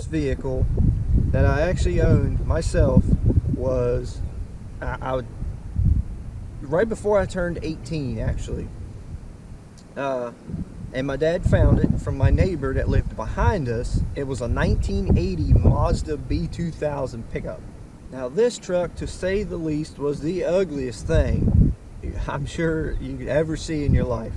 first vehicle that I actually owned myself was right before I turned 18, actually. And my dad found it from my neighbor that lived behind us. It was a 1980 Mazda B2000 pickup. Now this truck, to say the least, was the ugliest thing I'm sure you could ever see in your life.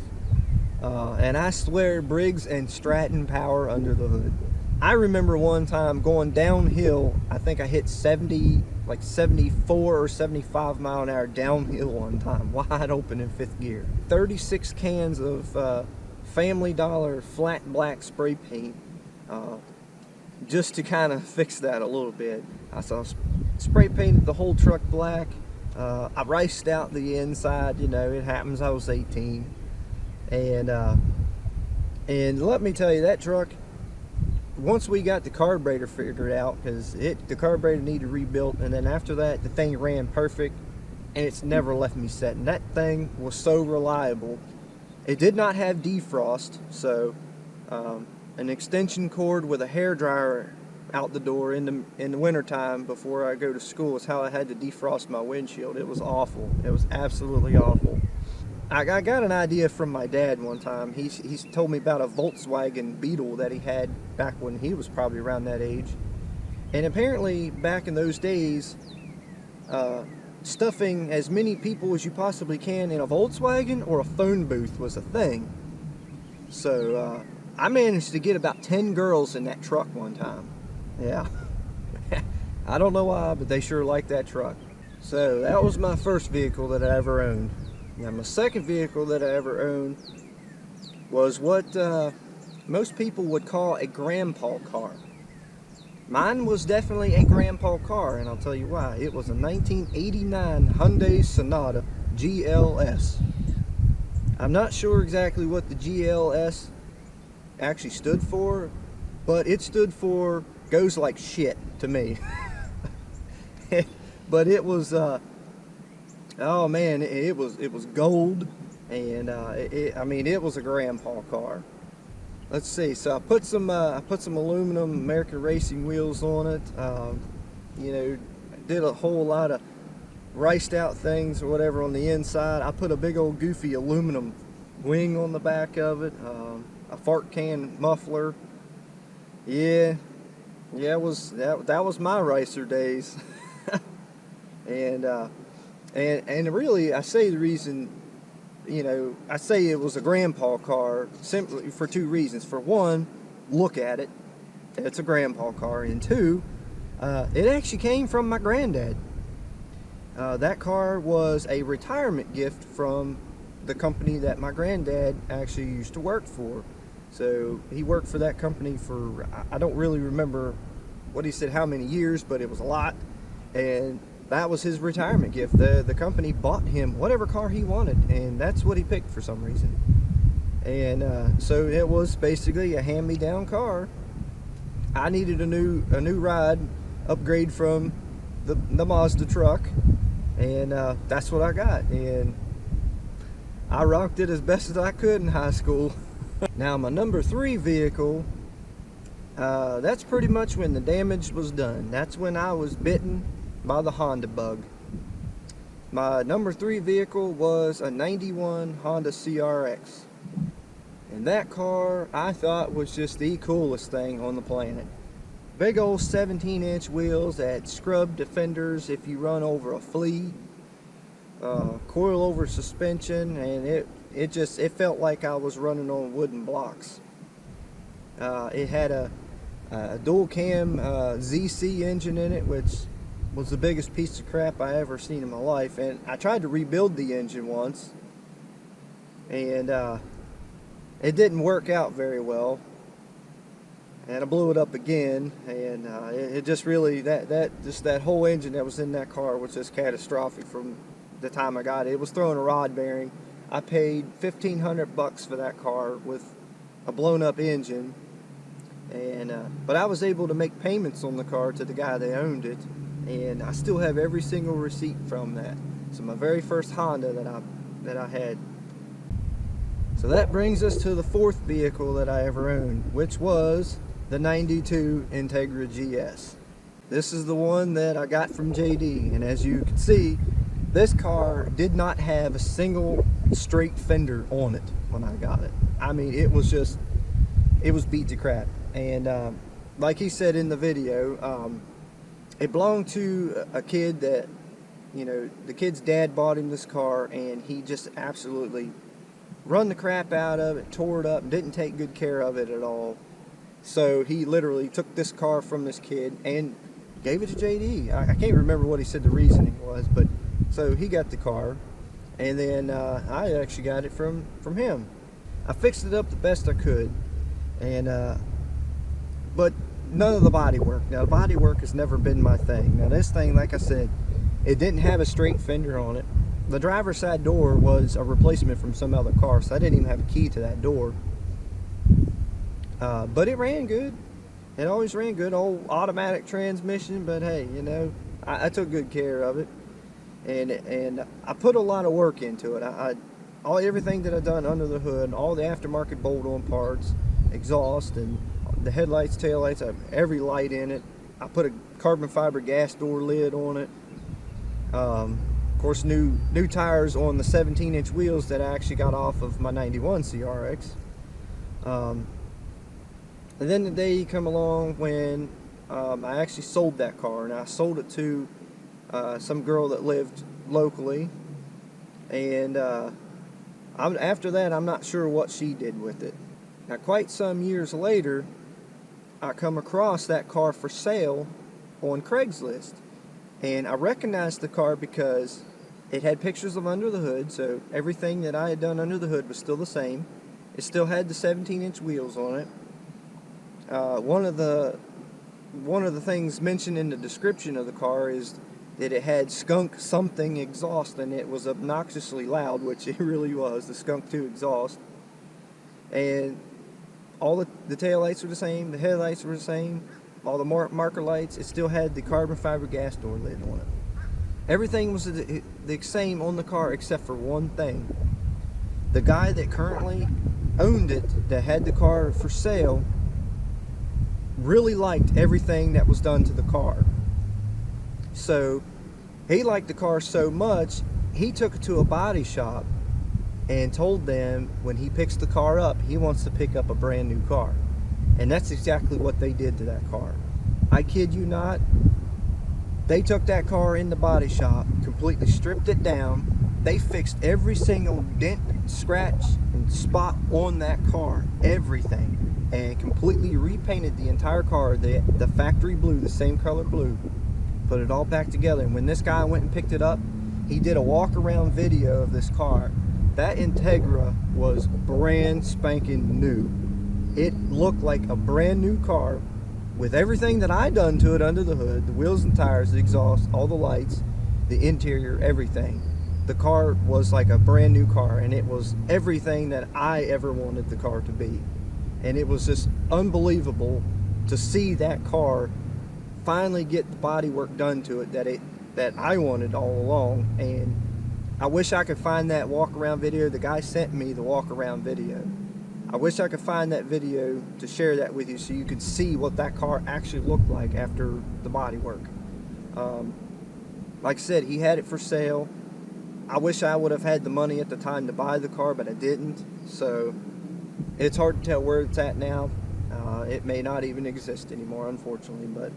And I swear Briggs and Stratton power under the hood. I remember one time going downhill. I think I hit 74 or 75 mile an hour downhill one time, wide open in 5th gear. 36 cans of Family Dollar flat black spray paint, just to kind of fix that a little bit. I spray painted the whole truck black. I riced out the inside, you know, it happens, I was 18. And let me tell you, that truck, once we got the carburetor figured out, because the carburetor needed rebuilt, and then after that the thing ran perfect, and it's never left me setting. That thing was so reliable. It did not have defrost, so an extension cord with a hairdryer out the door in the wintertime before I go to school is how I had to defrost my windshield. It was awful. It was absolutely awful. I got an idea from my dad one time. He's told me about a Volkswagen Beetle that he had back when he was probably around that age. And apparently back in those days, stuffing as many people as you possibly can in a Volkswagen or a phone booth was a thing. So I managed to get about 10 girls in that truck one time. Yeah. I don't know why, but they sure liked that truck. So that was my first vehicle that I ever owned. Now my second vehicle that I ever owned was what most people would call a grandpa car. Mine was definitely a grandpa car, and I'll tell you why. It was a 1989 Hyundai Sonata GLS. I'm not sure exactly what the GLS actually stood for, but it stood for goes like shit to me. But it was, oh man, it was gold, and I mean, it was a grandpa car. Let's see. So I put some aluminum American Racing wheels on it. You know, did a whole lot of riced out things or whatever on the inside. I put a big old goofy aluminum wing on the back of it. A fart can muffler. Yeah, that was my racer days. and really, I say the reason. You know, I say it was a grandpa car simply for two reasons. For one, look at it. It's a grandpa car. And two, it actually came from my granddad. That car was a retirement gift from the company that my granddad actually used to work for. So he worked for that company for, I don't really remember what he said how many years, but it was a lot. And that was his retirement gift. The company bought him whatever car he wanted, and that's what he picked for some reason. And so it was basically a hand-me-down car. I needed a new ride, upgrade from the Mazda truck, and that's what I got. And I rocked it as best as I could in high school. Now my number 3 vehicle, that's pretty much when the damage was done. That's when I was bitten by the Honda bug. My number 3 vehicle was a 91 Honda CRX. And that car, I thought, was just the coolest thing on the planet. Big old 17-inch wheels that scrub defenders if you run over a flea. Coil-over suspension, and it felt like I was running on wooden blocks. It had a dual cam ZC engine in it, which was the biggest piece of crap I ever seen in my life. And I tried to rebuild the engine once, and it didn't work out very well, and I blew it up again. And it just really, that whole engine that was in that car was just catastrophic from the time I got it. It was throwing a rod bearing. I paid $1,500 for that car with a blown up engine, and but I was able to make payments on the car to the guy that owned it. And I still have every single receipt from that. So my very first Honda that I had. So that brings us to the 4th vehicle that I ever owned, which was the 92 Integra GS. This is the one that I got from JD, and as you can see, this car did not have a single straight fender on it when I got it. I mean, it was beat to crap. And like he said in the video, it belonged to a kid that, you know, the kid's dad bought him this car, and he just absolutely run the crap out of it, tore it up, and didn't take good care of it at all. So he literally took this car from this kid and gave it to JD. I can't remember what he said the reasoning was, but so he got the car, and then I actually got it from him. I fixed it up the best I could, and but none of the body work. Now, the body work has never been my thing. Now, this thing, like I said, it didn't have a straight fender on it. The driver's side door was a replacement from some other car, so I didn't even have a key to that door. But it ran good. It always ran good. Old automatic transmission, but hey, you know, I took good care of it, and I put a lot of work into it. Everything that I done under the hood, all the aftermarket bolt-on parts, exhaust, and the headlights, taillights, every light in it. I put a carbon fiber gas door lid on it. Of course, new tires on the 17-inch wheels that I actually got off of my 91 CRX. And then the day come along when I actually sold that car, and I sold it to some girl that lived locally. And after that, I'm not sure what she did with it. Now, quite some years later, I come across that car for sale on Craigslist. And I recognized the car because it had pictures of under the hood, so everything that I had done under the hood was still the same. It still had the 17-inch wheels on it. One of the things mentioned in the description of the car is that it had skunk something exhaust, and it was obnoxiously loud, which it really was, the skunk 2 exhaust. And all the tail lights were the same, the headlights were the same, all the marker lights. It still had the carbon fiber gas door lid on it. Everything was the same on the car except for one thing. The guy that currently owned it, that had the car for sale, really liked everything that was done to the car. So he liked the car so much, he took it to a body shop and told them when he picks the car up, he wants to pick up a brand new car. And that's exactly what they did to that car. I kid you not. They took that car in the body shop, completely stripped it down. They fixed every single dent, scratch, and spot on that car, everything, and completely repainted the entire car, the factory blue, the same color blue. Put it all back together. And when this guy went and picked it up, he did a walk-around video of this car. That Integra was brand spanking new. It looked like a brand new car with everything that I done to it under the hood, the wheels and tires, the exhaust, all the lights, the interior, everything. The car was like a brand new car, and it was everything that I ever wanted the car to be. And it was just unbelievable to see that car finally get the body work done to it that I wanted all along. And I wish I could find that walk around video. The guy sent me the walk around video. I wish I could find that video to share that with you so you could see what that car actually looked like after the body work. Like I said, he had it for sale. I wish I would have had the money at the time to buy the car, but I didn't. So it's hard to tell where it's at now. It may not even exist anymore, unfortunately, but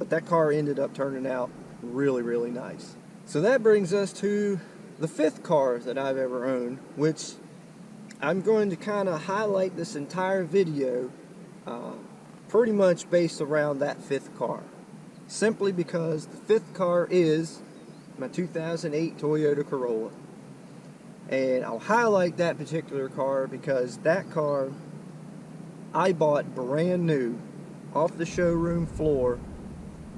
that car ended up turning out really, really nice. So that brings us to the 5th car that I've ever owned, which I'm going to kind of highlight this entire video pretty much based around that 5th car. Simply because the 5th car is my 2008 Toyota Corolla. And I'll highlight that particular car because that car I bought brand new off the showroom floor.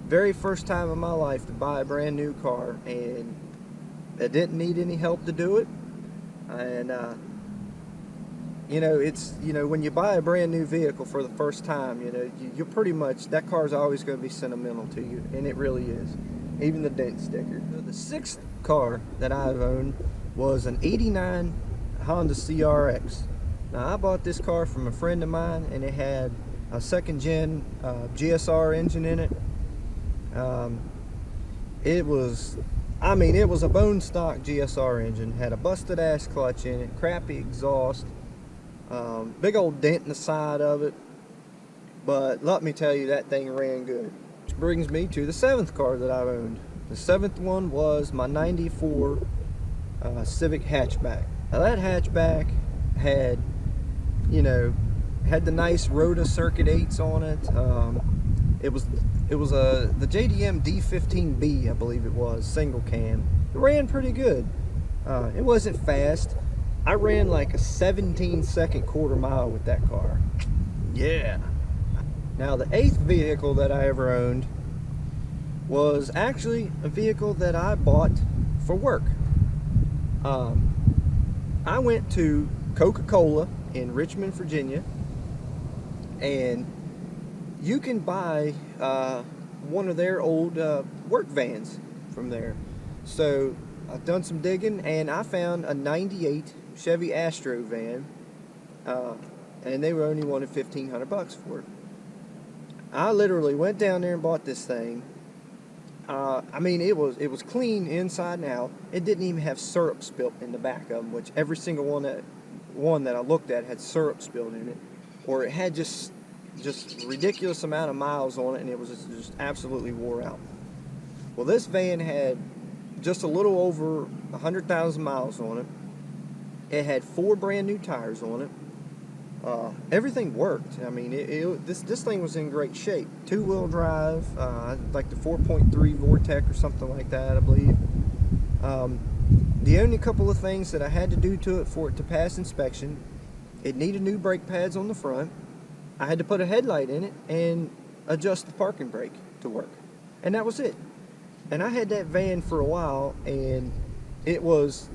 Very first time in my life to buy a brand new car, and I didn't need any help to do it. And you know, it's, you know, when you buy a brand new vehicle for the first time, you know, you're pretty much, that car's always going to be sentimental to you, and it really is. Even the dent sticker. The 6th car that I've owned was an '89 Honda CRX. Now, I bought this car from a friend of mine, and it had a second gen GSR engine in it. It was, I mean, it was a bone stock GSR engine. Had a busted ass clutch in it, crappy exhaust, big old dent in the side of it. But let me tell you, that thing ran good. Which brings me to the 7th car that I've owned. The 7th one was my 94 Civic hatchback. Now that hatchback had, you know, had the nice Rota Circuit 8s on it. It was the JDM D15B, I believe it was, single cam. It ran pretty good. It wasn't fast. I ran like a 17-second quarter mile with that car. Yeah. Now the 8th vehicle that I ever owned was actually a vehicle that I bought for work. I went to Coca-Cola in Richmond, Virginia, and you can buy one of their old work vans from there. So I've done some digging, and I found a 98 Chevy Astro van, and they were only wanted $1,500 for it. I literally went down there and bought this thing. I mean, it was clean inside and out. It didn't even have syrup spilt in the back of them, which every single one that I looked at had syrup spilled in it, or it had just ridiculous amount of miles on it, and it was just absolutely wore out. Well, this van had just a little over 100,000 miles on it. It had 4 brand new tires on it. Everything worked. I mean, this thing was in great shape. 2-wheel drive, like the 4.3 Vortec or something like that, I believe. The only couple of things that I had to do to it for it to pass inspection, it needed new brake pads on the front. I had to put a headlight in it and adjust the parking brake to work. And that was it. And I had that van for a while, and it was...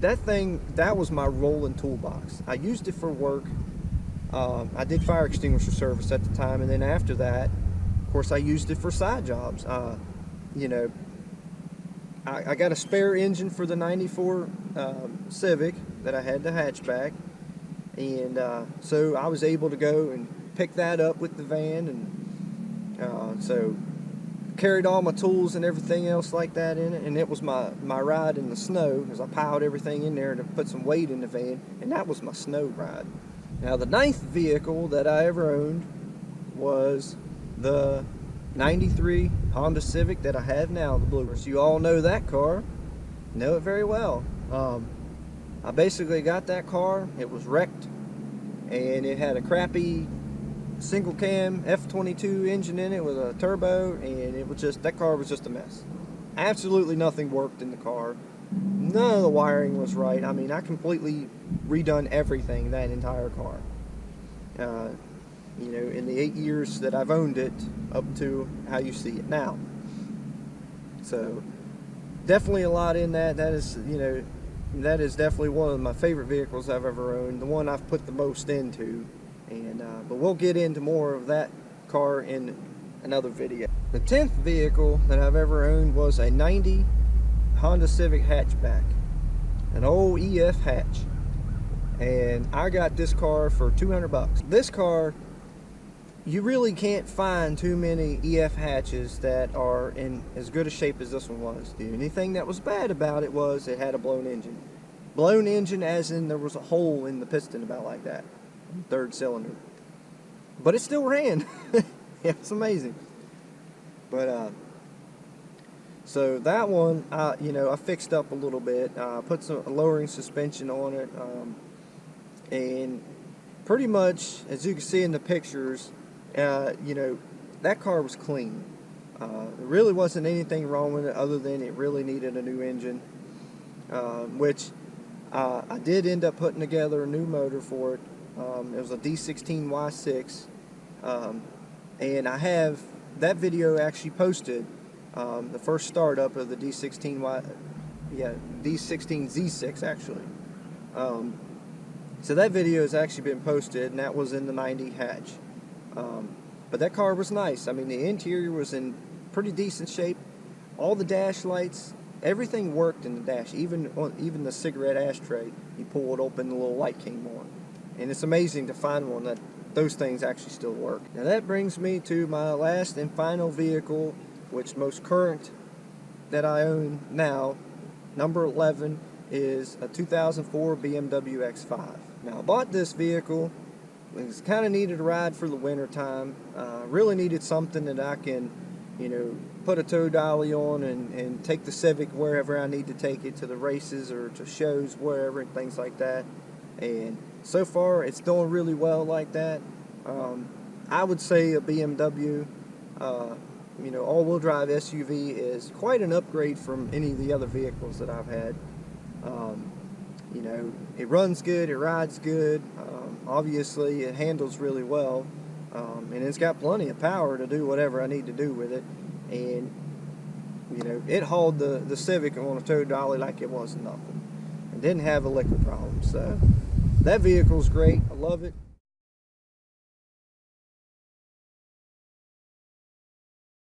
that was my rolling toolbox. I used it for work. I did fire extinguisher service at the time, and then after that, of course, I used it for side jobs. You know, I got a spare engine for the 94 Civic that I had the hatchback, and so I was able to go and pick that up with the van, and so carried all my tools and everything else like that in it, and it was my ride in the snow, because I piled everything in there to put some weight in the van, and that was my snow ride. Now the 9th vehicle that I ever owned was the 93 Honda Civic that I have now, the blue. So you all know that car, know it very well. I basically got that car, it was wrecked, and it had a crappy single cam F22 engine in it with a turbo, and it was just, that car was just a mess. Absolutely nothing worked in the car. None of the wiring was right. I mean, I completely redone everything, that entire car. You know, in the 8 years that I've owned it, up to how you see it now. So definitely a lot in that. That is, you know, that is definitely one of my favorite vehicles I've ever owned, the one I've put the most into. And but we'll get into more of that car in another video. The 10th vehicle that I've ever owned was a 90 Honda Civic hatchback, an old EF hatch, and I got this car for $200. This car, you really can't find too many EF hatches that are in as good a shape as this one was. The only thing that was bad about it was it had a blown engine. Blown engine as in there was a hole in the piston about like that. 3rd cylinder, but it still ran. It was amazing. But so that one, you know, I fixed up a little bit, put some lowering suspension on it, and pretty much, as you can see in the pictures, you know, that car was clean. There really wasn't anything wrong with it other than it really needed a new engine, which I did end up putting together a new motor for it. It was a D16Y6, and I have that video actually posted, the first startup of the D16Z6 actually. So that video has actually been posted, and that was in the 90 hatch. But that car was nice. I mean, the interior was in pretty decent shape. All the dash lights, everything worked in the dash. Even the cigarette ashtray, you pull it open, the little light came on. And it's amazing to find one those things actually still work. Now that brings me to my last and final vehicle, which most current that I own now, number 11, is a 2004 BMW X5. Now I bought this vehicle because kind of needed a ride for the winter time. Really needed something that I can, put a tow dolly on and take the Civic wherever I need to take it, to the races or to shows, wherever, and things like that. And so far it's doing really well like that. I would say a BMW all-wheel drive SUV is quite an upgrade from any of the other vehicles that I've had. It runs good, it rides good, obviously it handles really well, and it's got plenty of power to do whatever I need to do with it. And it hauled the Civic on a tow dolly like it wasn't nothing, and didn't have a liquor problem. So that vehicle's great. I love it.